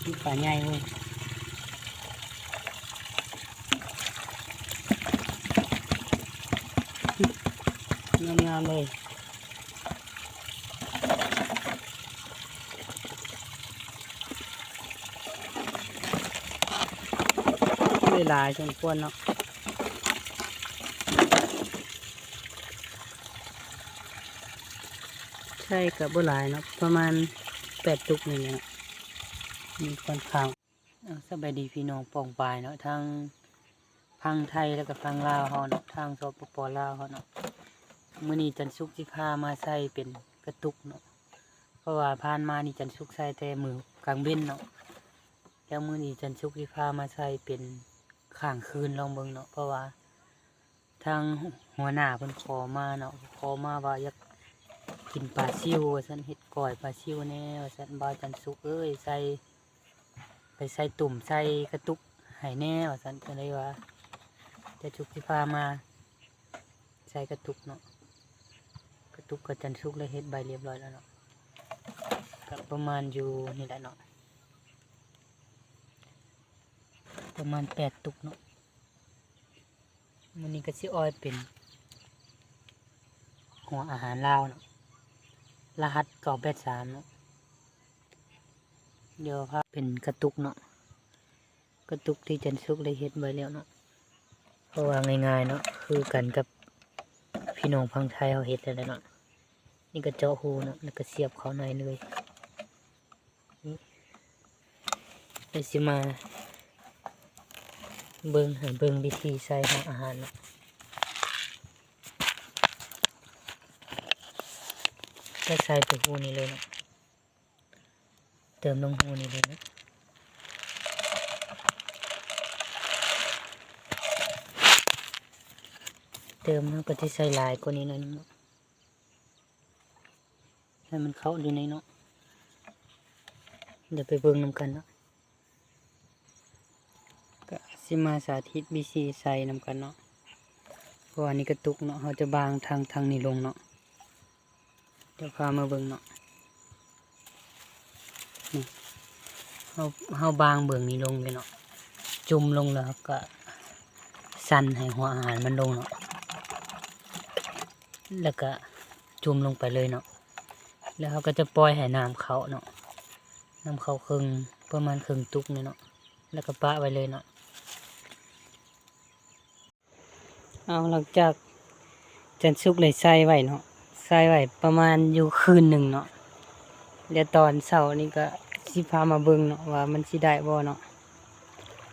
มีปลาใหญ่เว้ยงามๆเลยเวลาสมควรเนาะใช่กับบุหลายเนาะประมาณ8 ตุกนี่เนี่ยมีค่อนข้างสบายดีพี่น้องปองปายเนาะทางพังไทยแล้วก็พังลาวเขาเนาะทางสปป.ลาวเขาเนาะมื้อนี้จันสุกสิพามาใส่เป็นกระตุกเนาะเพราะว่าผ่านมานี่จันสุกใส่แต่มือกลางเว้นเนาะแล้วมื้อนี้จันสุกสิพามาใส่เป็นข้างคืนลองเบิ่งเนาะเพราะว่าทางหัวหน้าเพิ่นขอมาเนาะขอมาว่าอยากกินปลาซิวว่าซั่นเฮ็ดก้อยปลาซิวแน่ว่าซั่นบ่าวจันสุกเอ้ยใส่ตุ่มใส่กระตุกให้แน่ว่าซั่นก็เลยว่าจะสุกสิพามาใส่กระตุกเนาะกระตุกกับจันสุกเลยเฮ็ดใบเรียบร้อยแล้วเนาะก็ประมาณอยู่นี่แหละเนาะประมาณ8 ตุกเนาะมื้อนี้ก็สิออยเป็นหัวอาหารลาวเนาะรหัส983เนาะเดี๋ยวครับเป็นกระตุกเนาะกระตุกที่จันสุกเลยเฮ็ดไว้แล้วเนาะเพราะว่าง่ายๆเนาะคือกันกับพี่น้องพังไทยเขาเฮ็ดแล้วเนาะนี่ก็เจาะหูเนาะแล้วก็เสียบเข้าในเลยนี่เดี๋ยวสิมาเบิ่งวิธีใส่ของอาหารเนาะก็ใส่ไปหูนี่เลยเนาะเติมลงหูนี่เลยนะเติมแล้วก็จะใส่ลายกว่านี้หน่อยนึงเนาะให้มันเข้าอยู่ในเนาะเดี๋ยวไปเบิ่งนำกันเนาะก็สิมาสาธิตวิธีใส่นำกันเนาะเพราะว่านี่กระตุกเนาะเขาจะบางทางนี้ลงเนาะเดี๋ยวพามาเบิ่งเนาะนี่เขาบางเบื้องนี้ลงเลยเนาะจุ่มลงแล้วก็สั่นให้หัวอาหารมันลงเนาะแล้วก็จุ่มลงไปเลยเนาะแล้วเขาก็จะปล่อยให้น้ำเขาเนาะน้ำเขาประมาณครึ่งตุกเนี่ยเนาะแล้วก็ปะไว้เลยเนาะเอาหลังจากจันสุกเลยใส่ไว้เนาะใส่ไว้ประมาณอยู่คืนหนึ่งเนาะเดี๋ยวตอนเช้านี่ก็สิพามาเบิ่งเนาะว่ามันสิได้บ่เนาะ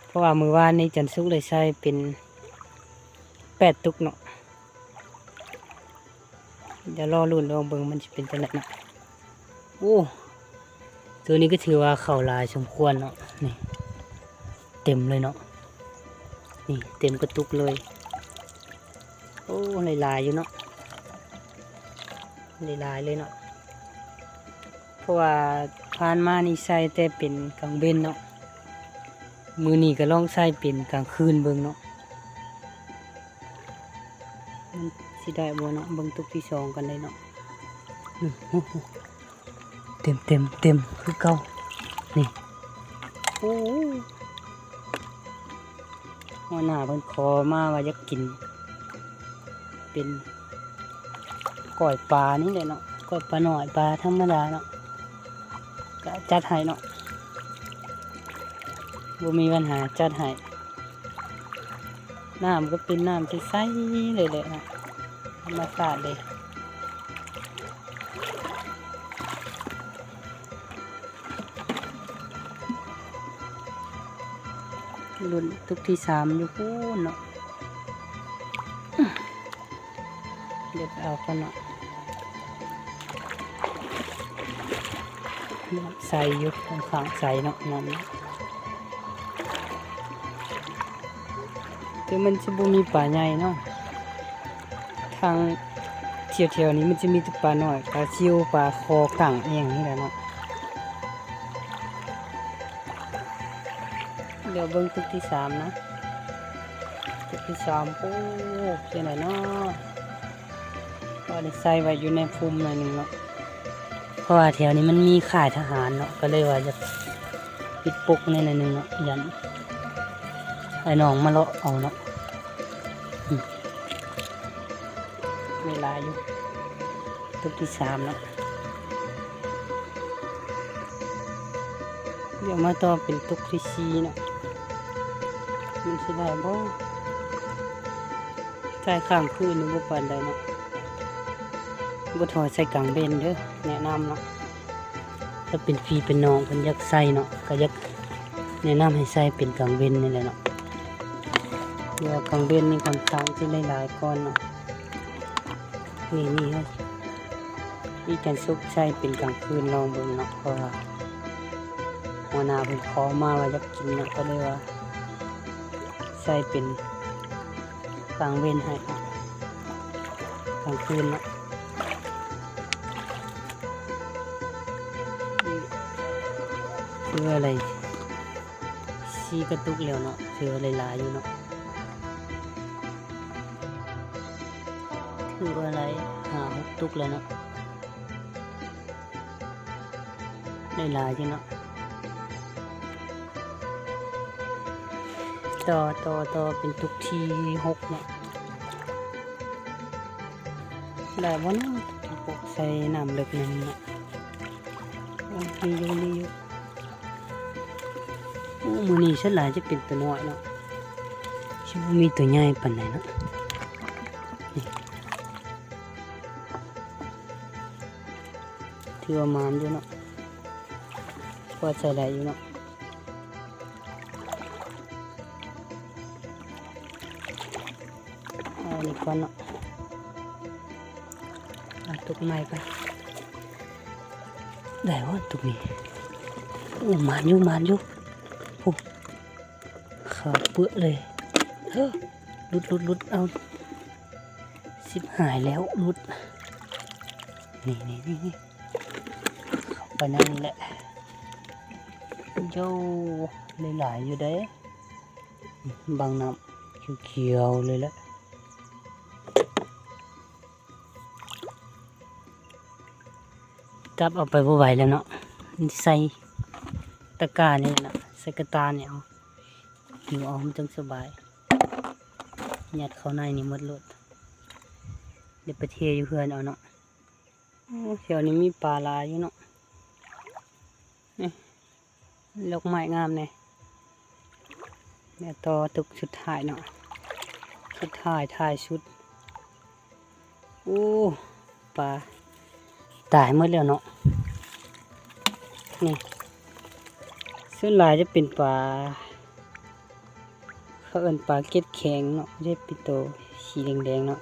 เพราะว่ามื้อวานนี้จันสุกเลยใส่เป็น8 ตุกเนาะเดี๋ยวรอลุ้นลองเบิ่งมันสิเป็นจังได๋เนาะโอ้ตัวนี้ก็ถือว่าเข้าหลายสมควรเนาะนี่เต็มเลยเนาะนี่เต็มกระตุกเลยโอ้หลายๆอยู่เนาะหลายๆเลยเนาะเพราะว่าผ่านมานี่ใส่แต่เป็นกลางเว้นเนาะมื้อนี้ก็ลองใส่เป็นกลางคืนเบิ่งเนาะมันสิได้บ่เนาะเบิ่งตุกที่2กันเลยเนาะเต็มคือเก่านี่โอ้หัวหน้าเพิ่นขอมาว่าอยากกินเป็นก้อยปลานี่เลยเนาะก้อยปลาหน่อยปลาธรรมดาเนาะก็จัดให้เนาะบ่มีปัญหาจัดให้น้ำก็เป็นน้ำใสๆเลยเนาะธรรมชาติเลยรุ่นตุกที่3อยู่พู้นเนาะเดี๋ยวเอากันเนาะใส่อยู่ข้างๆใส่เนาะนั่นแต่มันจะบ่มีปลาใหญ่เนาะทางเที่ยวๆนี้มันจะมีแต่ปลาน้อยปลาซิวปลาคอกั่งอย่างนี้แหละเนาะเดี๋ยวเบิ่งตุกที่3นะตุกที่3โอ้เจ๋งเลยเนาะก็ได้ใส่ไว้อยู่ในภูมิหน่อยนึงเนาะเพราะว่าแถวนี้มันมีค่ายทหารเนาะก็เลยว่าจะ ปิดปกในหนึ่งเนาะยันไอ้น้องมาเลาะเอาเนาะเวลาอยู่ตุกที่3เนาะเดี๋ยวมาต่อเป็นตุกที่4เนาะมันสิได้บ่ใส่ข้ามคืนนี่บ่ปานใดเนาะบ่ถอดใส่กลางเบนเด้อแนะนำเนาะถ้าเป็นพี่เป็นน้องเพิ่นอยากใส่เนาะก็อยากแนะนำให้ใส่เป็นกลางเบนนี่แหละเนาะเดี๋ยวกลางเบนนี่ค่อนข้างสิหลายๆก้อนเนาะนี่ครับอีกันซุกใส่เป็นกลางคืนลองเบิ่งเนาะเพราะว่าหัวหน้าเพิ่นขอมาว่าอยากกินเนาะก็เลยว่าใส่เป็นกลางเว้นให้ครับกลางคืนเนาะซื้ออะไรซีกระตุกแล้วเนาะซื้ออะไรหลายอยู่เนาะซื้ออะไร6 ตุกแล้วเนาะได้หลายอยู่เนาะต่อเป็นตุกที่6เนาะได้บ่เนาะปกใส่น้ำเล็กนึงเนาะนี่อยู่มื้อนี้ฉันหลายจะเป็นตัวน้อยเนาะฉันบ่มีตัวใหญ่ปานใดเนาะถือว่ามานอยู่เนาะพอใส่ได้อยู่เนาะนี่ก่อนเนาะตุกใหม่ก่อนได้ว่าตุกนี้มานอยู่โอ้ขาเปื้อเลยลุดเอา10หายแล้วลุดนี่เข้าไปนั่นแหละโย่หลายอยู่เด้บางน้ำเขียวเลยแหละจับเอาไปบ่ไหวแล้วเนาะใส่ตะกร้านี่นะใส่กระตาเนี่ยเอาหิวเอามันจังสบายยัดเข้าในนี่หมดรถเดี๋ยวไปเทอยู่เพื่อนเอาเนาะแถวนี้มีปลาลายอยู่เนาะนี่ลกไม้งามเนี่ยต่อตุกสุดท้ายเนาะสุดท้ายชุดโอ้ปลาตายหมดแล้วเนาะนี่ส่วนหลายจะเป็นปลาเขาเอิ้นปลาเก็ดแข็งเนาะไม่ใช่ปิโตสีแดงๆเนาะ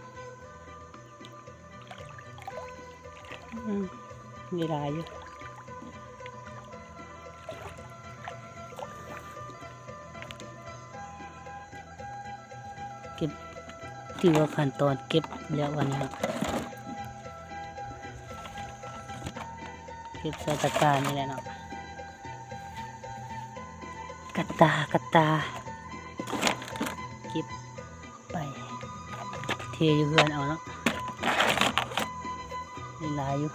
มีหลายอยู่เก็บที่ว่าขั้นตอนเก็บแล้ววันนี้เนาะเก็บใส่ตะกร้านี่แหละเนาะกระตาเก็บไปเทอยู่เพื่อนเอาเนาะหลายอยู่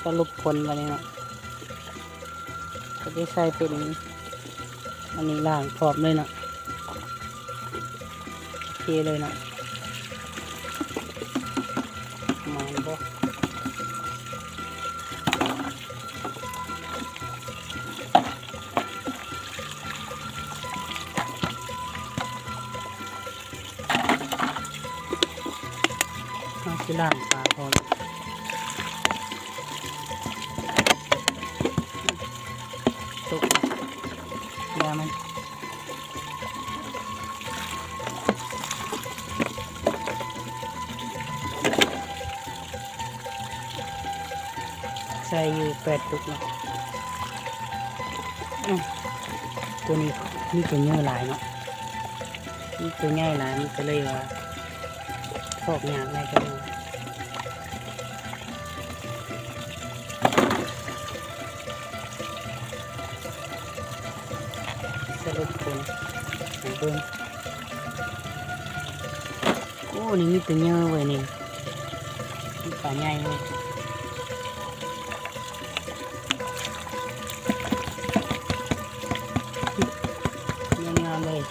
สรุปผลมาเลยเนาะก็จะใส่เป็นอันนี้ล่างพร้อมเลยเนาะเทเลยเนาะมันบ่ล่างปลาพอตกยามันใส่อยู่8 ตุกเนาะตัวนี้มีตัวเนื้อหลายเนาะมีตัวง่ายหลายมันก็เลยว่าพอกยากได้ก็ได้สรุปผลของเบิ้งโอ้นี่มีตัวเนื้อไว้นี่ ปลาใหญ่เลยงามๆเลย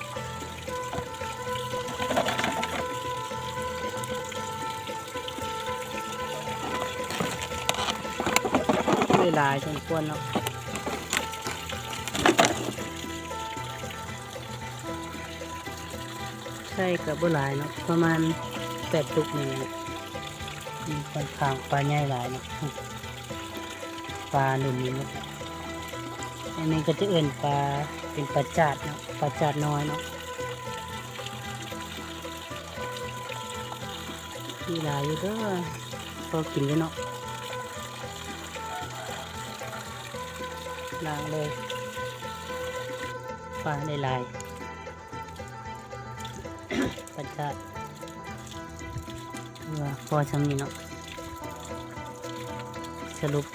หลายสมควรเนาะใช่กับบุหลายเนาะประมาณ8 ตุกนี่แหละมีค่อนข้างปลาใหญ่หลายเนาะปลาหนุ่มนี่เนาะอันนี้ก็จะเอื่นปลาเป็นปลาจาดเนาะปลาจาดน้อยเนาะมีหลายอยู่เด้อพอกินเลยเนาะล้างเลยปลาได้หลายปลาจาดพอชำนี้เนาะสรุป